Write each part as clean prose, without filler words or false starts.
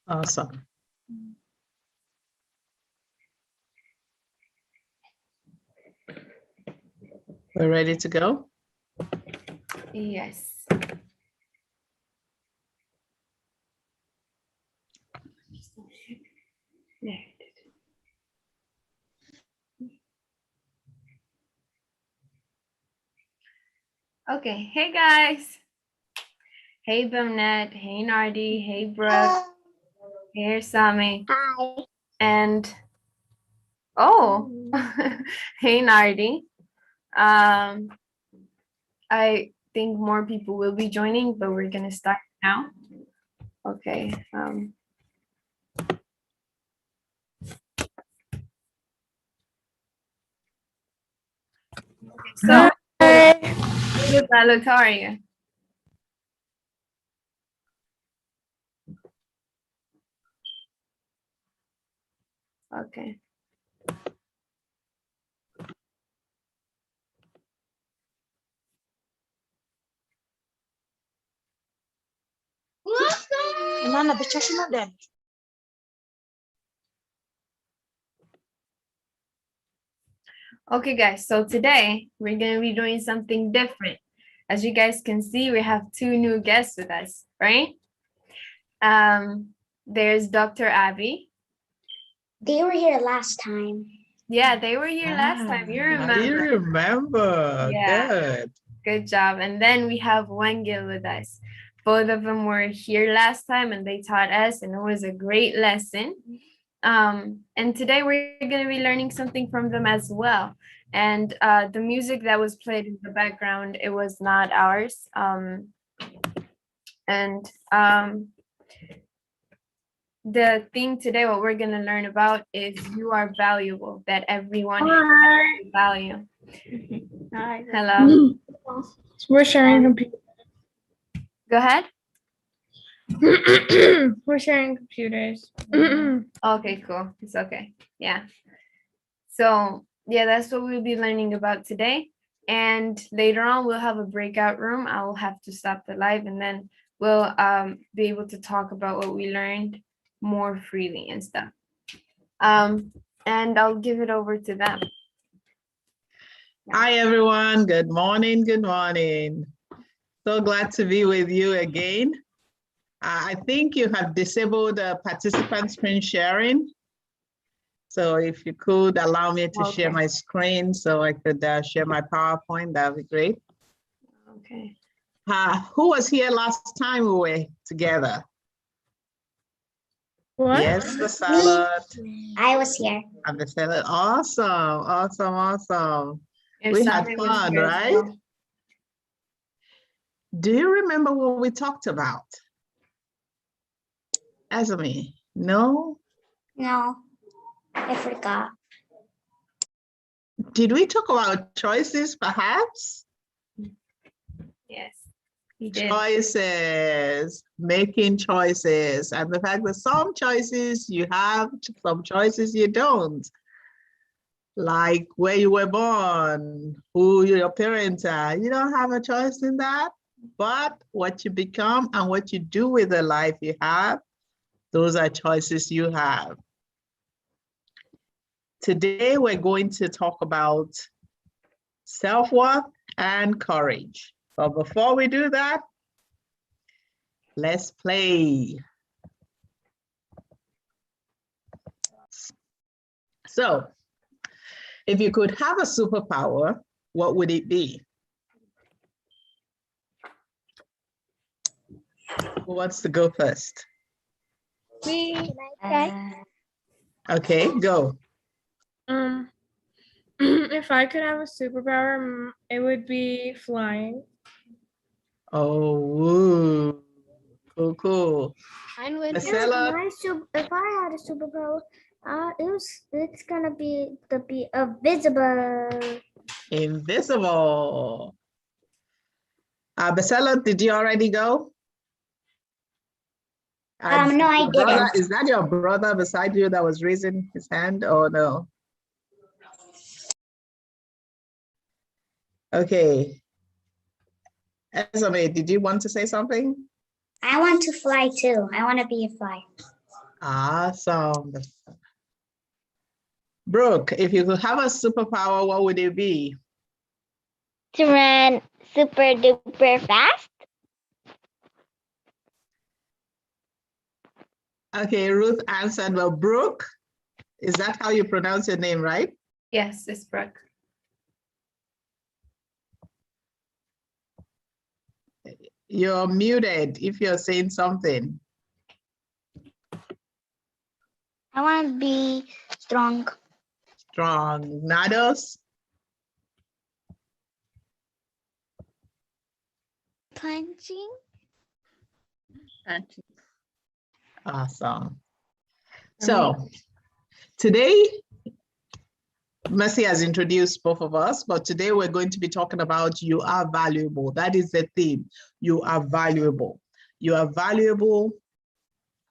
Awesome. We're ready to go? Yes. There. Okay, hey guys. Hey Bumnet, hey Nardi, hey Brooke, hey Sami. Hi. And oh, hey Nardi. I think more people will be joining, but we're gonna start now. Okay. So, good, Alex, how are you? Okay. Nana, bicara na din. Okay, guys, so today we're going to be doing something different. As you guys can see, we have two new guests with us, right? There's Dr. Abby. They were here last time. Yeah, they were here last time. You remember? You remember. Yeah. Good. Good job. And then we have Wengil with us. Both of them were here last time and they taught us, and it was a great lesson. And today we're going to be learning something from them as well. And the music that was played in the background, it was not ours. The thing today, what we're going to learn about is you are valuable, that everyone has value. Hello. We're sharing computers. Go ahead. We're sharing computers. Okay, cool. It's okay. Yeah. So yeah, that's what we'll be learning about today. And later on, we'll have a breakout room. I will have to stop the live, and then we'll be able to talk about what we learned more freely and stuff. And I'll give it over to them. Hi, everyone. Good morning. Good morning. So glad to be with you again. I think you have disabled participant screen sharing. So if you could allow me to share my screen so I could share my PowerPoint, that would be great. Okay. Who was here last time we were together? What? Yes, the salad. I was here. And the salad. Awesome, awesome, awesome. We had fun, right? Well. Do you remember what we talked about? Azumi, no? No, I forgot. Did we talk about choices, perhaps? Yes, we did. Choices, making choices, and the fact that some choices you have, some choices you don't. Like where you were born, who your parents are. You don't have a choice in that, but what you become and what you do with the life you have, those are choices you have. Today, we're going to talk about self-worth and courage. But before we do that, let's play. So, if you could have a superpower, what would it be? Who wants to go first? Okay, go. If I could have a superpower, it would be flying. Oh, woo. Cool, cool. If I had a superpower, it's gonna be to be invisible. Invisible. Basella, did you already go? No, I didn't. Is that your brother beside you that was raising his hand or no? Okay. Esame, did you want to say something? I want to fly too. I want to be a fly. Awesome. Brooke, if you could have a superpower, what would it be? To run super duper fast. Okay, Ruth answered, well, Brooke, is that how you pronounce your name, right? Yes, it's Brooke. You're muted if you're saying something. I want to be strong. Strong. Nados? Punching. Awesome. So today, Mercy has introduced both of us, but today we're going to be talking about you are valuable. That is the theme. You are valuable. You are valuable.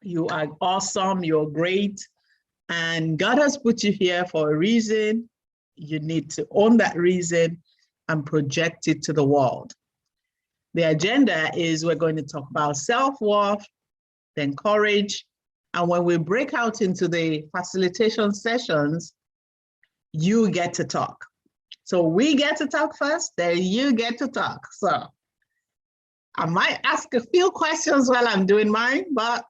You are awesome. You're great. And God has put you here for a reason. You need to own that reason and project it to the world. The agenda is we're going to talk about self-worth, then courage. And when we break out into the facilitation sessions, you get to talk. So we get to talk first, then you get to talk. So I might ask a few questions while I'm doing mine, but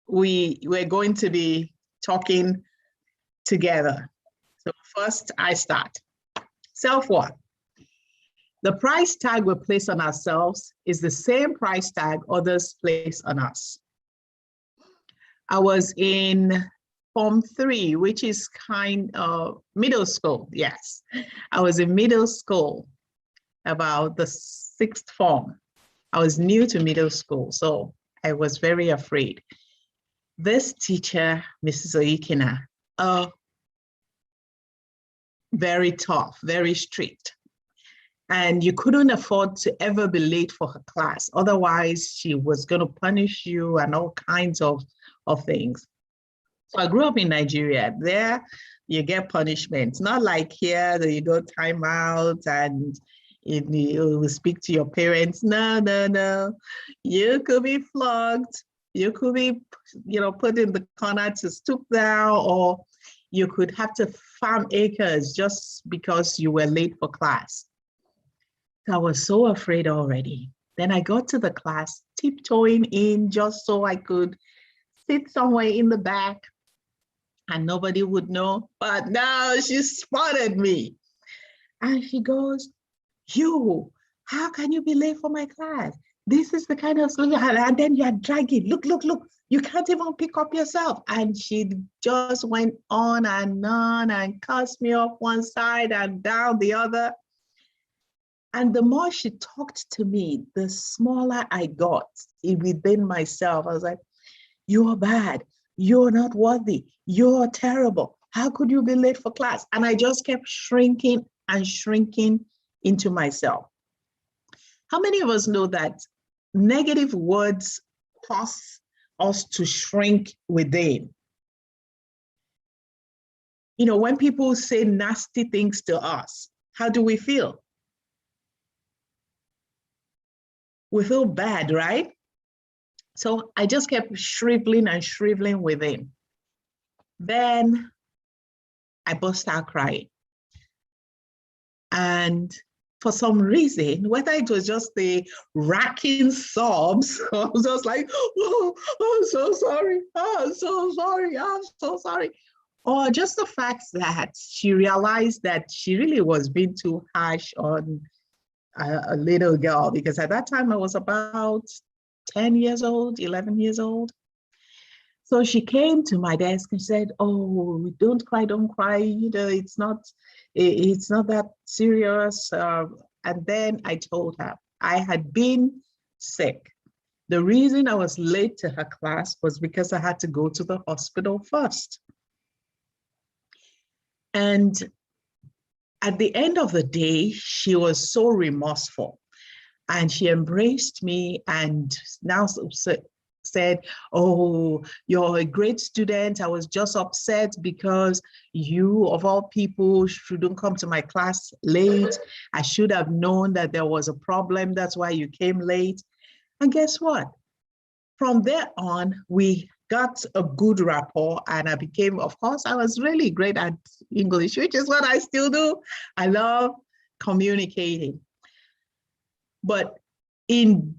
we're going to be talking together. So first I start. Self-worth. The price tag we place on ourselves is the same price tag others place on us. I was in Form 3, which is kind of middle school. Yes, I was in middle school, about the 6th form. I was new to middle school, so I was very afraid. This teacher, Mrs. Oikina, very tough, very strict. And you couldn't afford to ever be late for her class. Otherwise, she was going to punish you and all kinds of things. So I grew up in Nigeria. There, you get punishment. Not like here that you go time out and you will speak to your parents. No, no, no. You could be flogged. You could be, put in the corner to stoop down, or you could have to farm acres just because you were late for class. I was so afraid already. Then I got to the class, tiptoeing in just so I could sit somewhere in the back and nobody would know. But now she spotted me. And she goes, "You, how can you be late for my class? This is the kind of stuff." And then you are dragging. Look, look, look. You can't even pick up yourself. And she just went on and cussed me off one side and down the other. And the more she talked to me, the smaller I got within myself. I was like, "You're bad. You're not worthy. You're terrible. How could you be late for class?" And I just kept shrinking and shrinking into myself. How many of us know that negative words cause us to shrink within? When people say nasty things to us, how do we feel? We feel bad, right? So I just kept shriveling and shriveling within. Then I burst out crying. And for some reason, whether it was just the racking sobs, I was just like, "Oh, I'm so sorry. I'm so sorry. I'm so sorry." Or just the fact that she realized that she really was being too harsh on a little girl, because at that time I was about 10 years old, 11 years old. So she came to my desk and said, "Oh, don't cry, don't cry. It's not that serious." And then I told her I had been sick. The reason I was late to her class was because I had to go to the hospital first. And at the end of the day, she was so remorseful. And she embraced me and now said, "Oh, you're a great student. I was just upset because you, of all people, shouldn't come to my class late. I should have known that there was a problem. That's why you came late." And guess what? From there on, we got a good rapport, and I became, of course, I was really great at English, which is what I still do. I love communicating. But in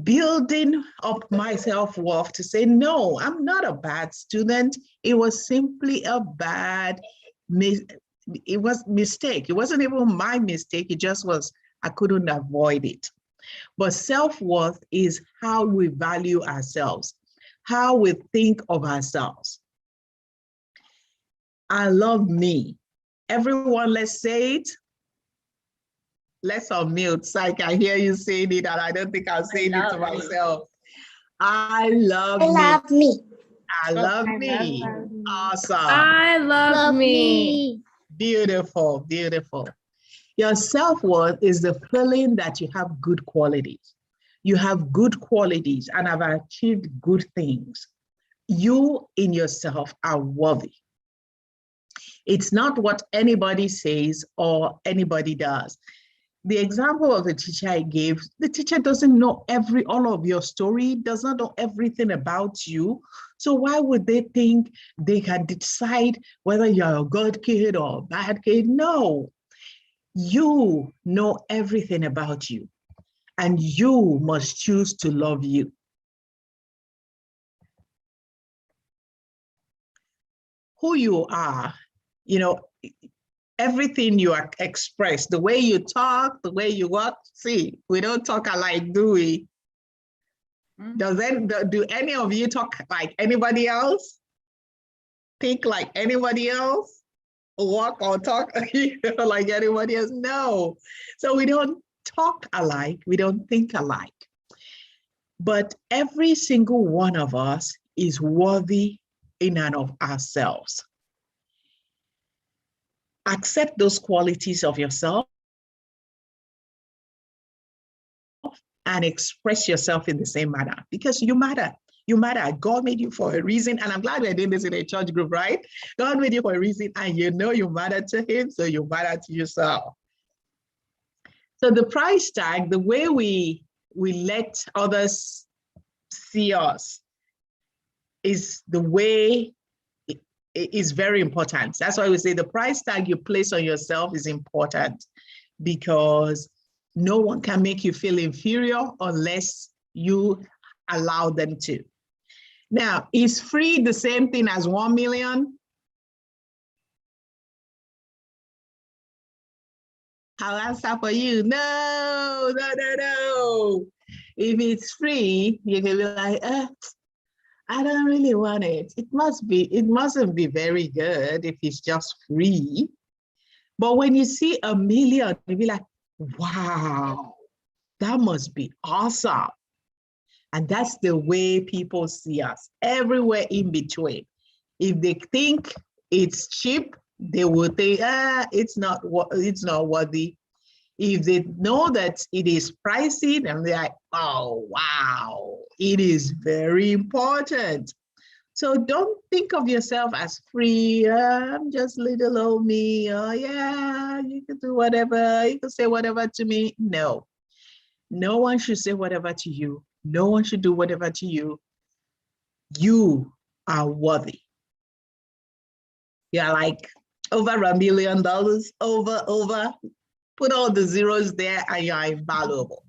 building up my self-worth to say, no, I'm not a bad student. It was simply a bad mistake. It wasn't even my mistake. It just was, I couldn't avoid it. But self-worth is how we value ourselves, how we think of ourselves. I love me. Everyone, let's say it. Let's unmute so I can hear you saying it, and I don't think I'm saying it to myself. I love me. I love me. Awesome. I love me. Beautiful, beautiful. Your self-worth is the feeling that you have good qualities. You have good qualities and have achieved good things. You in yourself are worthy. It's not what anybody says or anybody does. The example of the teacher I gave, the teacher doesn't know all of your story, does not know everything about you. So why would they think they can decide whether you're a good kid or a bad kid? No, you know everything about you, and you must choose to love you. Who you are, you know, everything you are expressed, the way you talk, the way you walk. See, we don't talk alike, do we? Do any of you talk like anybody else? Think like anybody else? Walk or talk like anybody else? No. So we don't talk alike, we don't think alike. But every single one of us is worthy in and of ourselves. Accept those qualities of yourself and express yourself in the same manner, because you matter. You matter. God made you for a reason. And I'm glad we're doing this in a church group, right? God made you for a reason, and you know you matter to him, so you matter to yourself. So the price tag, the way we let others see us, is the way it is very important. That's why we say the price tag you place on yourself is important, because no one can make you feel inferior unless you allow them to. Now, is free the same thing as 1 million? I'll answer for you. No. If it's free, you can be like, I don't really want it. It mustn't be very good if it's just free. But when you see 1 million, you'll be like, wow, that must be awesome. And that's the way people see us, everywhere in between. If they think it's cheap, they will think, it's not worthy. If they know that it is pricey, then they're like, oh, wow, it is very important. So don't think of yourself as free. I'm just little old me. Oh, yeah, you can do whatever. You can say whatever to me. No, no one should say whatever to you. No one should do whatever to you. You are worthy. You're like over $1 million, over. Put all the zeros there and you're invaluable.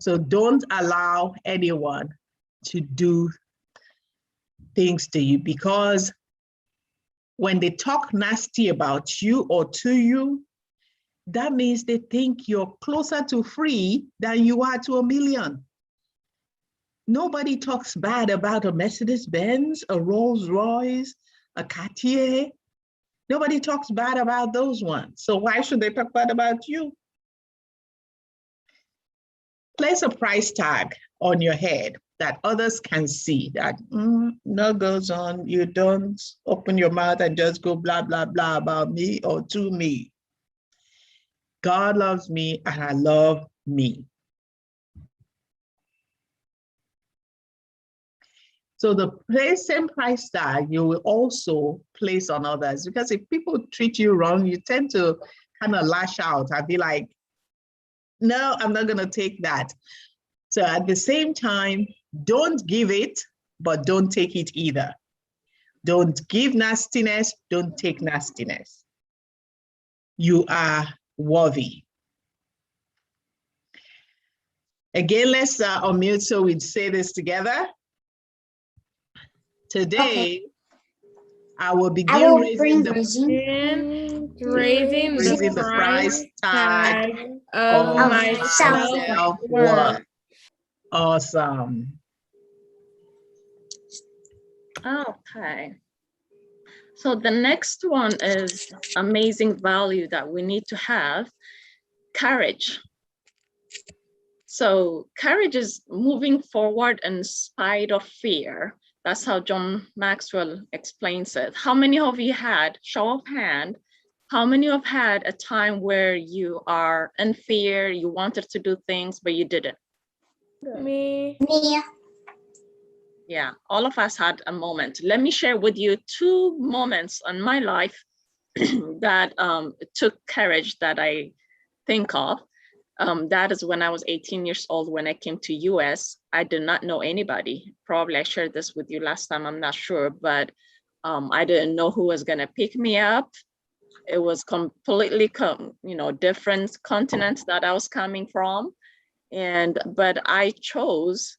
So don't allow anyone to do things to you, because when they talk nasty about you or to you, that means they think you're closer to free than you are to 1 million. Nobody talks bad about a Mercedes-Benz, a Rolls-Royce, a Cartier. Nobody talks bad about those ones. So why should they talk bad about you? Place a price tag on your head that others can see, that no goes on. You don't open your mouth and just go blah, blah, blah about me or to me. God loves me and I love me. So the same price tag you will also place on others, because if people treat you wrong, you tend to kind of lash out and be like, no, I'm not going to take that. So at the same time, don't give it, but don't take it either. Don't give nastiness, don't take nastiness. You are worthy. Again, let's unmute so we'd say this together. Today, I will begin raising the Raising the price tag of of my my self-worth. self-worth. Awesome. Okay. So the next one is amazing value that we need to have, courage. So courage is moving forward in spite of fear. That's how John Maxwell explains it. How many of you had, show of hand, how many have had a time where you are in fear, you wanted to do things, but you didn't? Me. Yeah, all of us had a moment. Let me share with you 2 moments in my life that took courage that I think of. That is when I was 18 years old, when I came to US. I did not know anybody. Probably I shared this with you last time, I'm not sure, but I didn't know who was gonna pick me up. It was completely, different continents that I was coming from. But I chose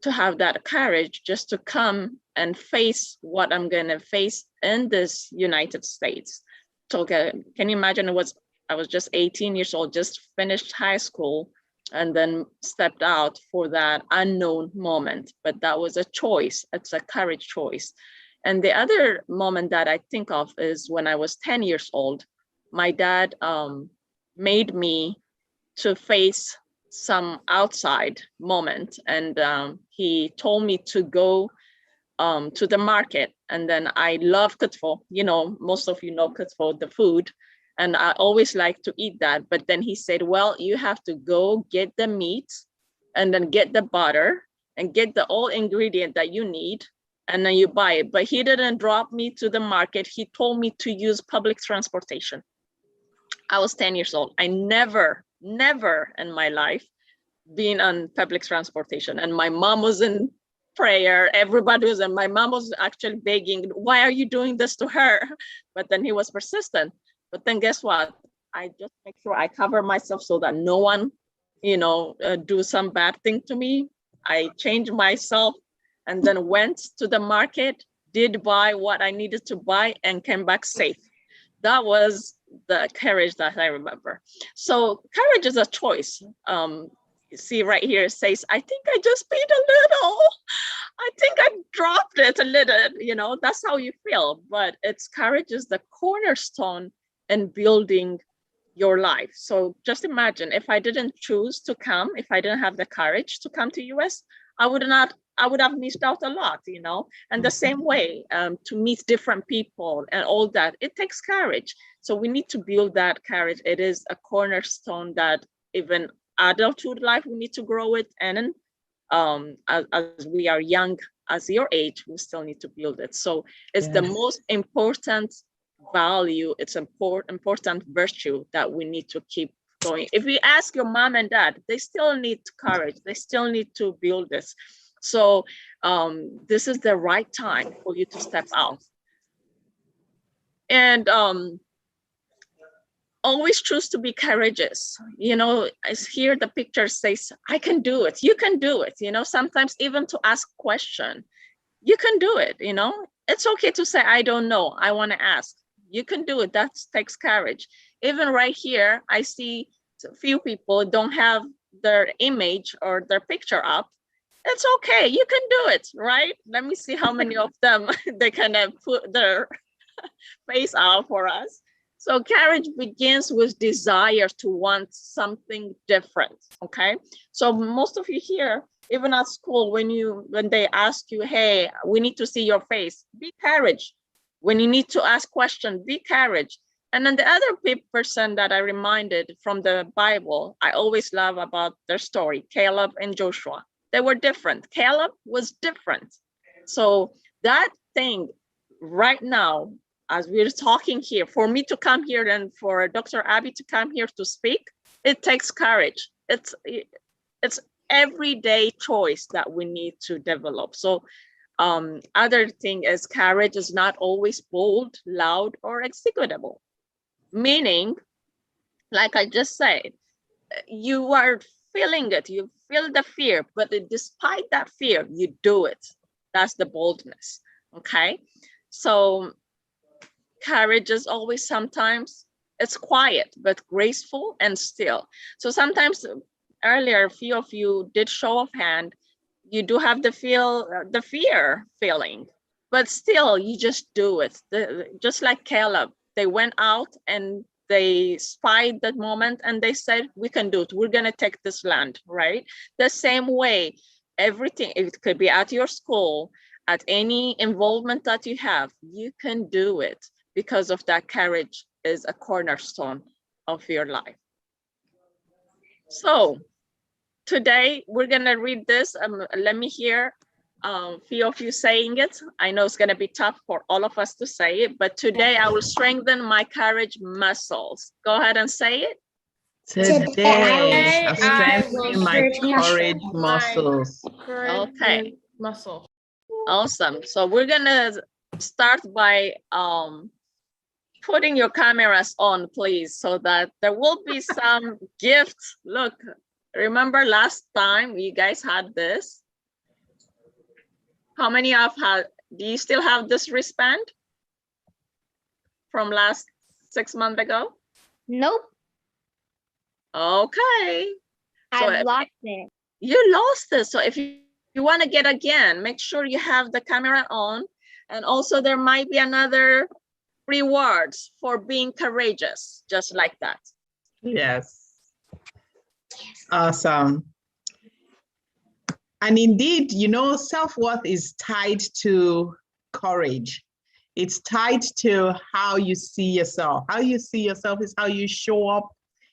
to have that courage just to come and face what I'm gonna face in this United States. So can you imagine, I was just 18 years old, just finished high school, and then stepped out for that unknown moment. But that was a choice, it's a courage choice. And the other moment that I think of is when I was 10 years old, my dad made me to face some outside moment, and he told me to go to the market. And then I love kutfo, most of you know kutfo, the food, and I always like to eat that. But then he said, well, you have to go get the meat and then get the butter and get the all ingredient that you need, and then you buy it. But he didn't drop me to the market. He told me to use public transportation. I was 10 years old. I never in my life been on public transportation. And my mom was in prayer. Everybody was, and my mom was actually begging, why are you doing this to her? But then he was persistent. But then guess what? I just make sure I cover myself so that no one, do some bad thing to me. I changed myself and then went to the market, did buy what I needed to buy, and came back safe. That was the courage that I remember. So courage is a choice. You see right here, it says, I think I just paid a little. I think I dropped it a little, that's how you feel. But courage is the cornerstone in building your life. So just imagine, if I didn't choose to come, if I didn't have the courage to come to US, I would have missed out a lot, and the same way to meet different people and all that, it takes courage. So we need to build that courage. It is a cornerstone that even adulthood life, we need to grow it. And as we are young, as your age, we still need to build it. So it's the most important value. It's important virtue that we need to keep going. If you ask your mom and dad, they still need courage. They still need to build this. So this is the right time for you to step out. And always choose to be courageous. As here the picture says, I can do it. You can do it. Sometimes even to ask question, you can do it. It's okay to say, I don't know. I want to ask. You can do it. That takes courage. Even right here, I see a few people don't have their image or their picture up. It's okay. You can do it, right? Let me see how many of them they can put their face out for us. So courage begins with desire to want something different, okay? So most of you here, even at school, when they ask you, hey, we need to see your face, be courage. When you need to ask questions, be courage. And then the other person that I reminded from the Bible, I always love about their story, Caleb and Joshua. They were different. Caleb was different. So that thing right now, as we're talking here, for me to come here and for Dr. Abby to come here to speak, it takes courage. It's everyday choice that we need to develop. So other thing is courage is not always bold, loud, or executable. Meaning, like I just said, you are feeling it, you feel the fear, but despite that fear, you do it. That's the boldness, okay? So courage is always sometimes, it's quiet, but graceful and still. So sometimes earlier, a few of you did show of hand, you do have the fear feeling, but still you just do it. Just like Caleb, they went out and they spied that moment and they said, we can do it. We're going to take this land, right? The same way, everything, it could be at your school, at any involvement that you have, you can do it because of that courage is a cornerstone of your life. So today we're going to read this. Let me hear a few of you saying it. I know it's going to be tough for all of us to say it, but today I will strengthen my courage muscles. Go ahead and say it. Today, I'm I will strengthening my strengthen courage my muscles. courage Okay. muscle. Awesome. So we're going to start by putting your cameras on, please, so that there will be some gifts. Look, remember last time you guys had this? How many of had, do you still have this wristband from last 6 months ago? Nope. Okay. So I've lost it. you lost it. So if you want to get again, make sure you have the camera on. And also there might be another rewards for being courageous, just like that. Yes. Awesome. And indeed, you know, self-worth is tied to courage. It's tied to how you see yourself. How you see yourself is how you show up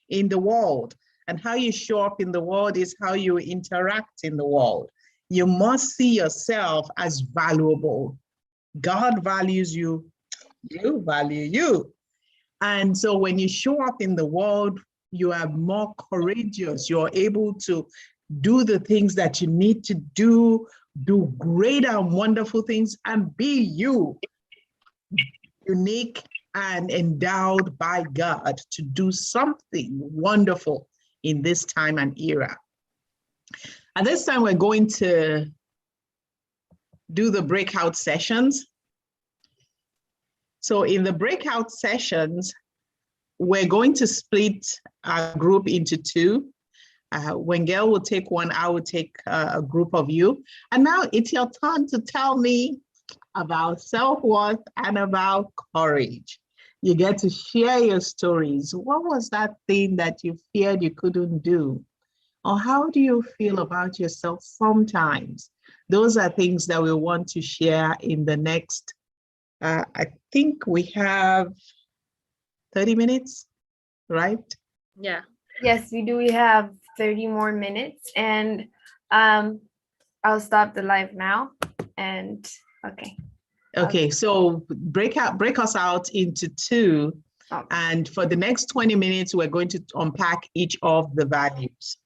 in the world. And how you show up in the world is how you interact in the world. You must see yourself as valuable. God values you, you value you. And so when you show up in the world, you are more courageous. You're able to do the things that you need to do great and wonderful things, and be you, unique and endowed by God to do something wonderful in this time and era. At this time, we're going to do the breakout sessions. So in the breakout sessions, we're going to split our group into two. When Gail will take one, I will take a group of you. And now it's your turn to tell me about self-worth and about courage. You get to share your stories. What was that thing that you feared you couldn't do? Or how do you feel about yourself sometimes? Those are things that we want to share in the next, I think we have 30 minutes, right? Yeah. Yes, we do. We have 30 more minutes, and I'll stop the live now. And okay. Okay, so break us out into two. Okay. And for the next 20 minutes, we're going to unpack each of the values.